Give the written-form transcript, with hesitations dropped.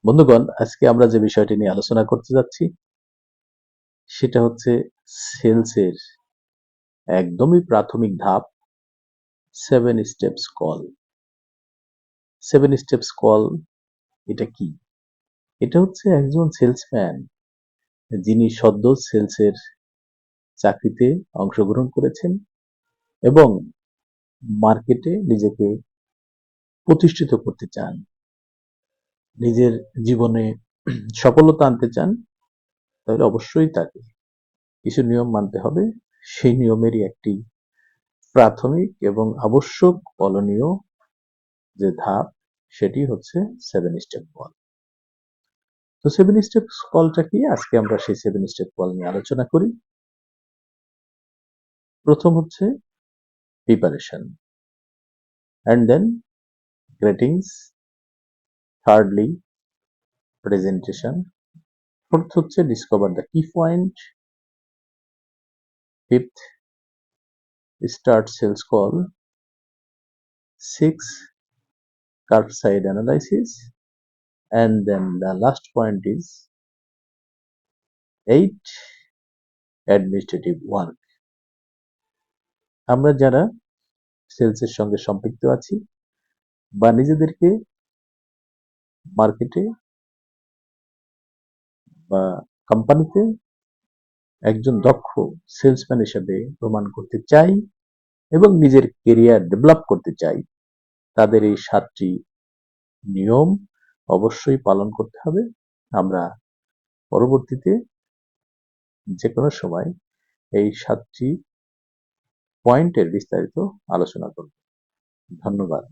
বন্ধুগণ, আজকে আমরা যে বিষয়টি নিয়ে আলোচনা করতে যাচ্ছি সেটা হচ্ছে সেলসের একদমই প্রাথমিক ধাপ, 7 স্টেপস কল। 7 স্টেপস কল এটা কি? এটা হচ্ছে একজন সেলসম্যান যিনি সদ্য সেলসের চাকরিতে অংশগ্রহণ করেছেন এবং মার্কেটে নিজেকে প্রতিষ্ঠিত করতে চান, নিজের জীবনে সফলতা আনতে চান, তাহলে অবশ্যই তাকে কিছু নিয়ম মানতে হবে। সেই নিয়মেরই একটি প্রাথমিক এবং আবশ্যক পালনীয় যে ধাপ সেটি হচ্ছে 7 স্টেপ কল। তো 7 স্টেপ কলটা কি? আজকে আমরা সেই 7 স্টেপ কল নিয়ে আলোচনা করি। প্রথম হচ্ছে preparation, and then greetings, thirdly presentation, fourth হচ্ছে discover the key point, fifth start sales call, 6 curbside analysis, and then the last point is 8 administrative work. আমরা যারা সেলসের সঙ্গে সম্পৃক্ত আছি বা নিজেদেরকে মার্কেটে বা কোম্পানিতে একজন দক্ষ সেলসম্যান হিসেবে প্রমাণ করতে চাই এবং নিজের কেরিয়ার ডেভেলপ করতে চাই, তাদের এই 7টি নিয়ম অবশ্যই পালন করতে হবে। আমরা পরবর্তীতে যে কোনো সময় এই 7টি পয়েন্টের বিস্তারিত আলোচনা করব। ধন্যবাদ।